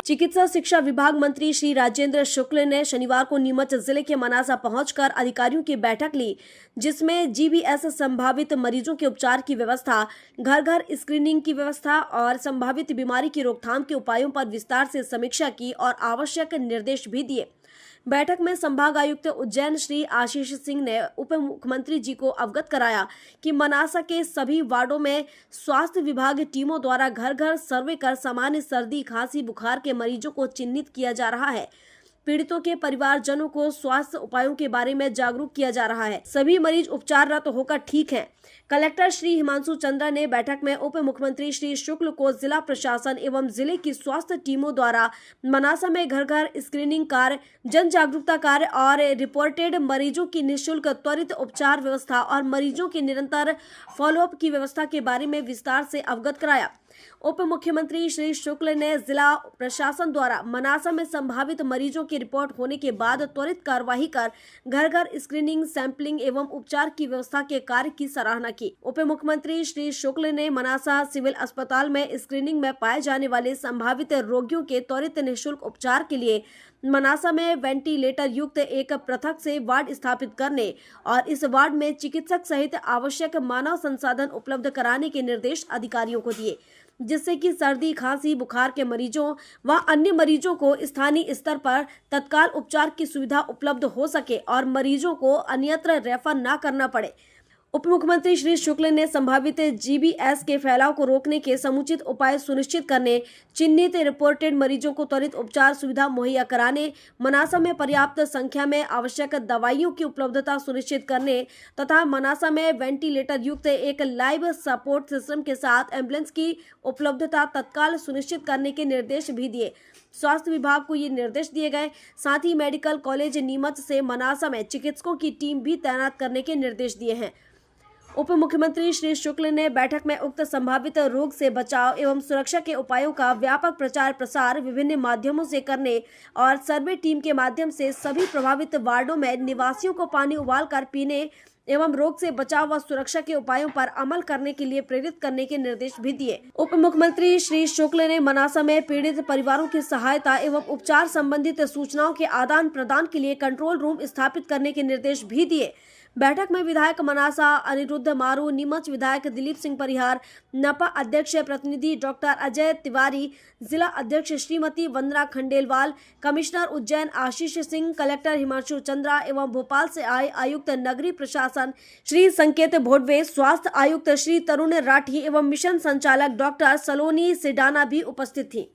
चिकित्सा शिक्षा विभाग मंत्री श्री राजेंद्र शुक्ल ने शनिवार को नीमच जिले के मनासा पहुंचकर अधिकारियों की बैठक ली, जिसमें जीबीएस संभावित मरीजों के उपचार की व्यवस्था, घर घर स्क्रीनिंग की व्यवस्था और संभावित बीमारी की रोकथाम के उपायों पर विस्तार से समीक्षा की और आवश्यक निर्देश भी दिए। बैठक में संभाग आयुक्त उज्जैन श्री आशीष सिंह ने उप मुख्यमंत्री जी को अवगत कराया कि मनासा के सभी वार्डों में स्वास्थ्य विभाग टीमों द्वारा घर घर सर्वे कर सामान्य सर्दी, खांसी, बुखार के मरीजों को चिन्हित किया जा रहा है। पीड़ितों के परिवारजनों को स्वास्थ्य उपायों के बारे में जागरूक किया जा रहा है। सभी मरीज उपचाररत होकर ठीक हैं। कलेक्टर श्री हिमांशु चंद्रा ने बैठक में उप मुख्यमंत्री श्री शुक्ल को जिला प्रशासन एवं जिले की स्वास्थ्य टीमों द्वारा मनासा में घर घर स्क्रीनिंग कार्य, जन जागरूकता कार्य और रिपोर्टेड मरीजों की निःशुल्क त्वरित उपचार व्यवस्था और मरीजों की निरंतर फॉलोअप की व्यवस्था के बारे में विस्तार से अवगत कराया। उप मुख्यमंत्री श्री शुक्ल ने जिला प्रशासन द्वारा मनासा में संभावित मरीजों की रिपोर्ट होने के बाद त्वरित कार्यवाही कर घर घर स्क्रीनिंग, सैंपलिंग एवं उपचार की व्यवस्था के कार्य की सराहना की। उप मुख्यमंत्री श्री शुक्ल ने मनासा सिविल अस्पताल में स्क्रीनिंग में पाए जाने वाले संभावित रोगियों के त्वरित निःशुल्क उपचार के लिए मनासा में वेंटिलेटर युक्त एक पृथक से वार्ड स्थापित करने और इस वार्ड में चिकित्सक सहित आवश्यक मानव संसाधन उपलब्ध कराने के निर्देश अधिकारियों को दिए, जिससे कि सर्दी, खांसी, बुखार के मरीजों व अन्य मरीजों को स्थानीय स्तर पर तत्काल उपचार की सुविधा उपलब्ध हो सके और मरीजों को अन्यत्र रेफर न करना पड़े। उप मुख्यमंत्री श्री शुक्ल ने संभावित जीबीएस के फैलाव को रोकने के समुचित उपाय सुनिश्चित करने, चिन्हित रिपोर्टेड मरीजों को त्वरित उपचार सुविधा मुहैया कराने, मनासा में पर्याप्त संख्या में आवश्यक दवाइयों की उपलब्धता सुनिश्चित करने तथा मनासा में वेंटिलेटर युक्त एक लाइव सपोर्ट सिस्टम के साथ एम्बुलेंस की उपलब्धता तत्काल सुनिश्चित करने के निर्देश भी दिए। स्वास्थ्य विभाग को ये निर्देश दिए गए। साथ ही मेडिकल कॉलेज नीमच से मनासा में चिकित्सकों की टीम भी तैनात करने के निर्देश दिए हैं। उप मुख्यमंत्री श्री शुक्ल ने बैठक में उक्त संभावित रोग से बचाव एवं सुरक्षा के उपायों का व्यापक प्रचार प्रसार विभिन्न माध्यमों से करने और सर्वे टीम के माध्यम से सभी प्रभावित वार्डों में निवासियों को पानी उबालकर पीने एवं रोग से बचाव व सुरक्षा के उपायों पर अमल करने के लिए प्रेरित करने के निर्देश भी दिए। उप मुख्यमंत्री श्री शुक्ल ने मनासा में पीड़ित परिवारों की सहायता एवं उपचार संबंधित सूचनाओं के आदान प्रदान के लिए कंट्रोल रूम स्थापित करने के निर्देश भी दिए। बैठक में विधायक मनासा अनिरुद्ध मारू, नीमच विधायक दिलीप सिंह परिहार, नपा अध्यक्ष प्रतिनिधि डॉक्टर अजय तिवारी, जिला अध्यक्ष श्रीमती वंदना खंडेलवाल, कमिश्नर उज्जैन आशीष सिंह, कलेक्टर हिमांशु चंद्रा एवं भोपाल से आए आयुक्त नगरीय प्रशासन श्री संकेत भोडवे, स्वास्थ्य आयुक्त श्री तरुण राठी एवं मिशन संचालक डॉक्टर सलोनी सिडाना भी उपस्थित थी।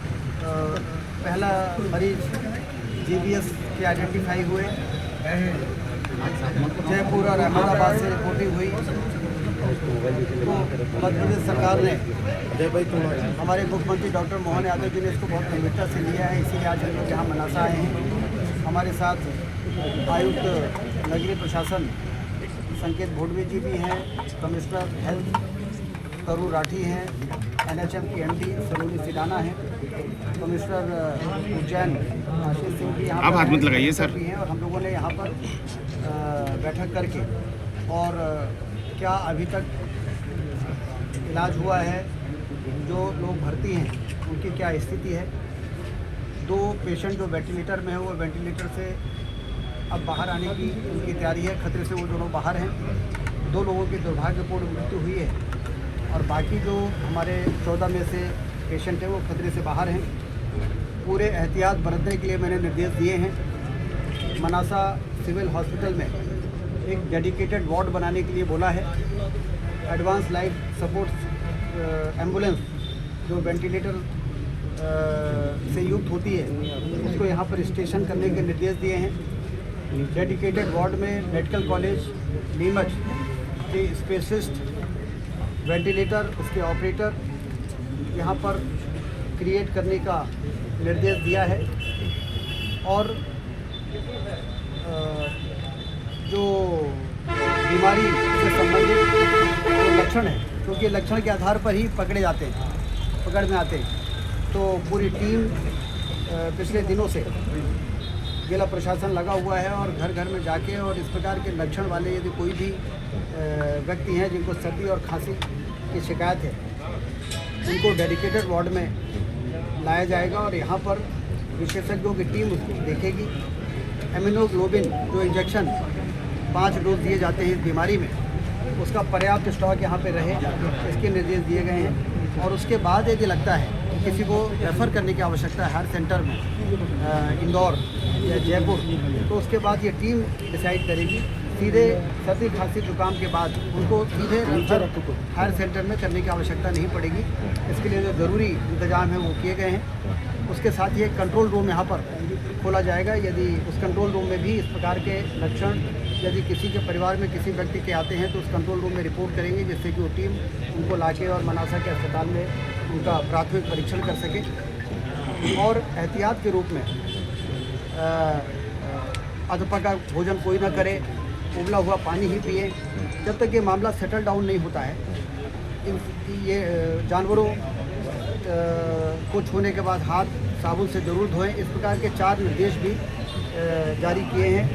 पहला मरीज जीबीएस के आइडेंटिफाई हुए, जयपुर और अहमदाबाद से रिपोर्टिंग हुई। तो मध्य प्रदेश सरकार ने हमारे मुख्यमंत्री डॉक्टर मोहन यादव जी ने इसको बहुत गंभीरता से लिया है, इसीलिए आज हम लोग यहाँ मनासा आए हैं। हमारे साथ आयुक्त नगरीय प्रशासन संकेत भोडवे जी भी हैं, कमिश्नर हेल्थ तरुण राठी हैं, एनएचएम की एमडी सलोनी सिडाना हैं, कमिश्नर उज्जैन आशीष सिंह भी यहाँ हाथ मत लगाइए सर भी हैं। और हम लोगों ने यहाँ पर बैठक करके और क्या अभी तक इलाज हुआ है, जो लोग भर्ती हैं उनकी क्या स्थिति है। 2 पेशेंट जो वेंटिलेटर में है वो वेंटिलेटर से अब बाहर आने की उनकी तैयारी है, खतरे से वो दोनों बाहर हैं। 2 लोगों की दुर्भाग्यपूर्ण मृत्यु हुई है और बाकी जो हमारे 14 में से पेशेंट हैं वो खतरे से बाहर हैं। पूरे एहतियात बरतने के लिए मैंने निर्देश दिए हैं। मनासा सिविल हॉस्पिटल में एक डेडिकेटेड वार्ड बनाने के लिए बोला है। एडवांस लाइफ सपोर्ट एम्बुलेंस जो वेंटिलेटर से युक्त होती है उसको यहाँ पर स्टेशन करने के निर्देश दिए हैं। डेडिकेटेड वार्ड में मेडिकल कॉलेज नीमच के स्पेशलिस्ट वेंटिलेटर, उसके ऑपरेटर यहाँ पर क्रिएट करने का निर्देश दिया है। और जो बीमारी से संबंधित जो लक्षण है, क्योंकि लक्षण के आधार पर ही पकड़ में आते हैं, तो पूरी टीम पिछले दिनों से जिला प्रशासन लगा हुआ है और घर घर में जाके और इस प्रकार के लक्षण वाले यदि कोई भी व्यक्ति हैं जिनको सर्दी और खांसी की शिकायत है, उनको डेडिकेटेड वार्ड में लाया जाएगा और यहाँ पर विशेषज्ञों की टीम उसको देखेगी। एमिनोग्लोबिन जो इंजेक्शन 5 डोज दिए जाते हैं इस बीमारी में, उसका पर्याप्त स्टॉक यहाँ पे रहे, इसके निर्देश दिए गए हैं। और उसके बाद यदि लगता है कि किसी को रेफ़र करने की आवश्यकता है हर सेंटर में, इंदौर या जयपुर, तो उसके बाद ये टीम डिसाइड करेगी। सीधे सर्दी खांसी जुकाम के बाद उनको सीधे रेफर हर सेंटर में करने की आवश्यकता नहीं पड़ेगी। इसके लिए जो ज़रूरी इंतजाम है वो किए गए हैं। उसके साथ ही एक कंट्रोल रूम यहाँ पर खोला जाएगा। यदि उस कंट्रोल रूम में भी इस प्रकार के लक्षण यदि किसी के परिवार में किसी व्यक्ति के आते हैं तो उस कंट्रोल रूम में रिपोर्ट करेंगे, जिससे कि वो टीम उनको लाके और मनासा के अस्पताल में उनका प्राथमिक परीक्षण कर सके। और एहतियात के रूप में अधपका भोजन कोई ना करे, उबला हुआ पानी ही पिए। जब तक ये मामला सेटल डाउन नहीं होता है, ये जानवरों को छूने के बाद हाथ साबुन से ज़रूर धोएं। इस प्रकार के 4 निर्देश भी जारी किए हैं,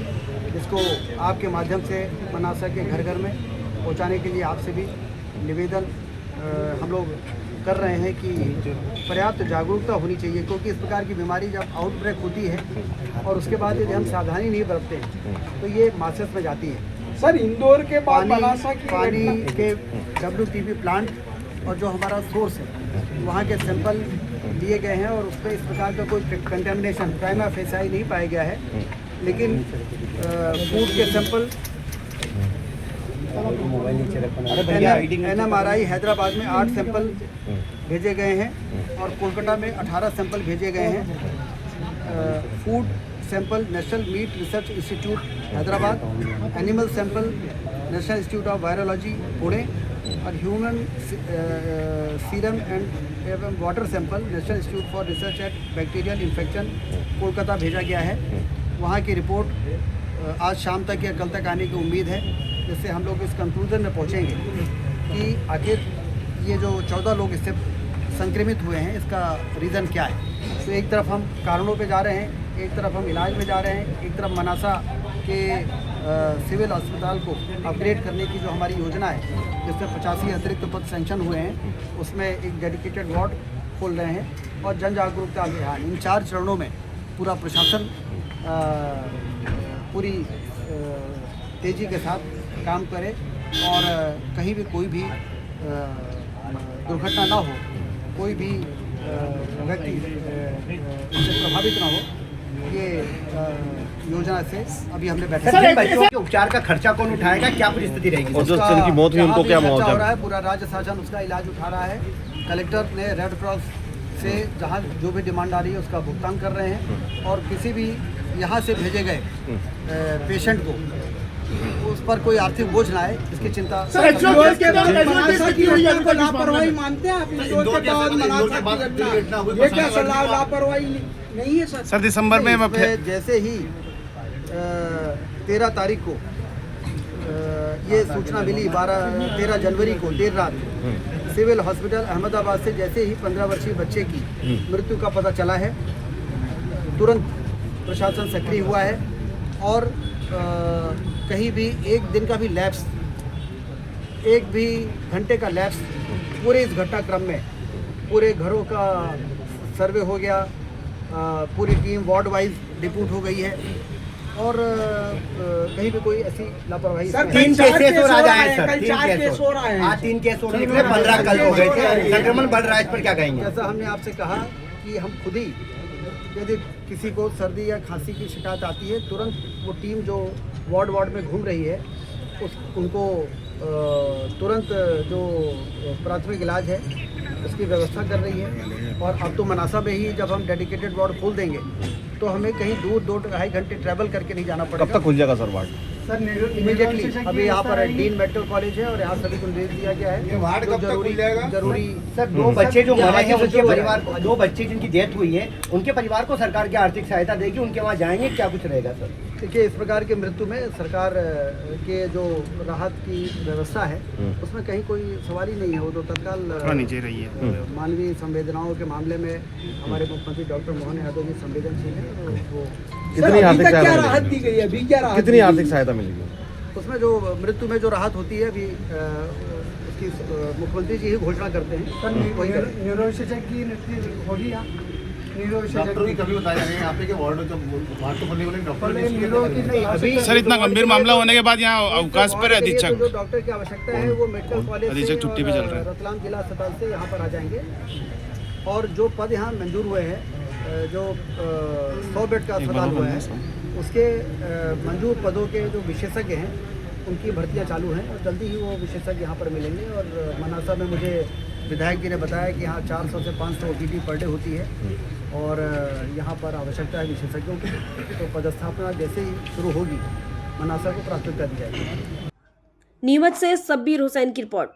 जिसको आपके माध्यम से मनासा के घर घर में पहुंचाने के लिए आपसे भी निवेदन हम लोग कर रहे हैं कि पर्याप्त जागरूकता होनी चाहिए। क्योंकि इस प्रकार की बीमारी जब आउटब्रेक होती है और उसके बाद यदि हम सावधानी नहीं बरतते हैं तो ये मासेस में जाती है। सर, इंदौर के बाद मनासा की पानी के WTP प्लांट और जो हमारा सोर्स है वहाँ के सैंपल लिए गए हैं और उस पर इस प्रकार का कोई कंटेमिनेशन प्राइमा फेसाई नहीं पाया गया है। लेकिन फूड के सैंपल NMRI हैदराबाद में 8 सैंपल भेजे गए हैं और कोलकाता में 18 सैंपल भेजे गए हैं। Food sample National Meat Research Institute Hyderabad, animal sample National Institute of Virology Pune और human serum and water sample National Institute for Research at bacterial infection Kolkata भेजा गया है। वहाँ की रिपोर्ट आज शाम तक या कल तक आने की उम्मीद है, जिससे हम लोग इस कंक्लूजन में पहुँचेंगे कि आखिर ये जो 14 लोग इससे संक्रमित हुए हैं इसका रीज़न क्या है। तो एक तरफ हम कारणों पे जा रहे हैं, एक तरफ हम इलाज में जा रहे हैं, एक तरफ मनासा के सिविल अस्पताल को अपग्रेड करने की जो हमारी योजना है, जिसमें 85 अतिरिक्त पद सैंक्शन हुए हैं, उसमें एक डेडिकेटेड वार्ड खोल रहे हैं और जन जागरूकता अभियान। इन 4 चरणों में पूरा प्रशासन पूरी तेज़ी के साथ काम करे और कहीं भी कोई भी दुर्घटना ना हो, कोई भी व्यक्ति इससे प्रभावित ना हो। ये योजना से अभी हमने बैठा बच्चों के उपचार का खर्चा कौन उठाएगा, क्या परिस्थिति रहेगी? और जो जिनकी मौत हुई उनको क्या मुआवजा हो रहा है, पूरा राज्य शासन उसका इलाज उठा रहा है। कलेक्टर ने रेड क्रॉस से जहाँ जो भी डिमांड आ रही है उसका भुगतान कर रहे हैं और किसी भी यहाँ से भेजे गए पेशेंट को उस पर कोई आर्थिक बोझ ना आए, इसकी चिंता। लापरवाही मानते हैं आप? ये क्या लापरवाही नहीं है सर? दिसंबर में जैसे ही 13 तारीख को ये सूचना मिली, 13 जनवरी को देर रात सिविल हॉस्पिटल अहमदाबाद से जैसे ही 15 वर्षीय बच्चे की मृत्यु का पता चला है, तुरंत प्रशासन सक्रिय हुआ है और कहीं भी एक दिन का भी लैप्स, एक भी घंटे का लैप्स पूरे इस घटनाक्रम में पूरे घरों का सर्वे हो गया, पूरी टीम वार्ड वाइज डिप्यूट हो गई है और कहीं भी कोई ऐसी लापरवाही। सर 3 केसेस और आ जाए सर, 3 केस और आए हैं। हाँ 3 केस और निकले, 15 कल हो गए थे। संक्रमण बढ़ रहा है, इस पर क्या कहेंगे? जैसा हमने आपसे कहा कि हम खुद ही यदि किसी को सर्दी या खांसी की शिकायत आती है, तुरंत वो टीम जो वार्ड में घूम रही है उनको तुरंत जो प्राथमिक इलाज है उसकी व्यवस्था कर रही है। और अब तो मनासा में ही जब हम डेडिकेटेड वार्ड खोल देंगे तो हमें कहीं दूर 2-2.5 घंटे ट्रैवल करके नहीं जाना पड़ेगा। कब तक खुल जाएगा सर वार्ड? सर इमीडिएटली अभी यहाँ पर डीन मेडिकल कॉलेज है और यहाँ सभी को निर्देश दिया गया है। तो जरूरी सर 2 बच्चे जो मरे हैं उनके परिवार को, 2 बच्चे जिनकी डेथ हुई है उनके परिवार को सरकार की आर्थिक सहायता देगी, उनके वहाँ जाएंगे, क्या कुछ रहेगा सर? देखिए, इस प्रकार के मृत्यु में सरकार के जो राहत की व्यवस्था है उसमें कहीं कोई सवाल ही नहीं है। वो तो तत्काल मानवीय संवेदनाओं के मामले में हमारे मुख्यमंत्री डॉक्टर मोहन यादव जी संवेदनशील है। वो कितनी आर्थिक क्या राहत दी गई है? अभी क्या राहत, कितनी आर्थिक सहायता मिलेगी? उसमें जो मृत्यु में जो राहत होती है अभी उसकी मुख्यमंत्री जी ही घोषणा करते हैं। न्यूरोसिस की होगी डॉक्टर की कमी बताया जाएगा यहाँ पे कि वार्ड तो बनने वाले डॉक्टर सर इतना गंभीर मामला होने के बाद यहाँ अवकाश पर है अधीक्षक। जो डॉक्टर की आवश्यकता है वो मेडिकल कॉलेज अधीक्षक छुट्टी पे चल रहा है। रतलाम जिला अस्पताल से यहाँ पर आ जाएंगे और जो पद यहाँ मंजूर हुए हैं जो 100 बेड का अस्पताल हुआ है उसके मंजूर पदों के जो विशेषज्ञ हैं उनकी भर्तियां चालू हैं और जल्दी ही वो विशेषज्ञ यहाँ पर मिलेंगे। और मनासा में मुझे विधायक जी ने बताया कि यहाँ 400 से 500 OPD पर डे होती है और यहाँ पर आवश्यकता है विशेषज्ञों की, तो पदस्थापना जैसे ही शुरू होगी मनासा को प्राथमिकता दी जाएगी। नीमच से सब्बीर हुसैन की रिपोर्ट।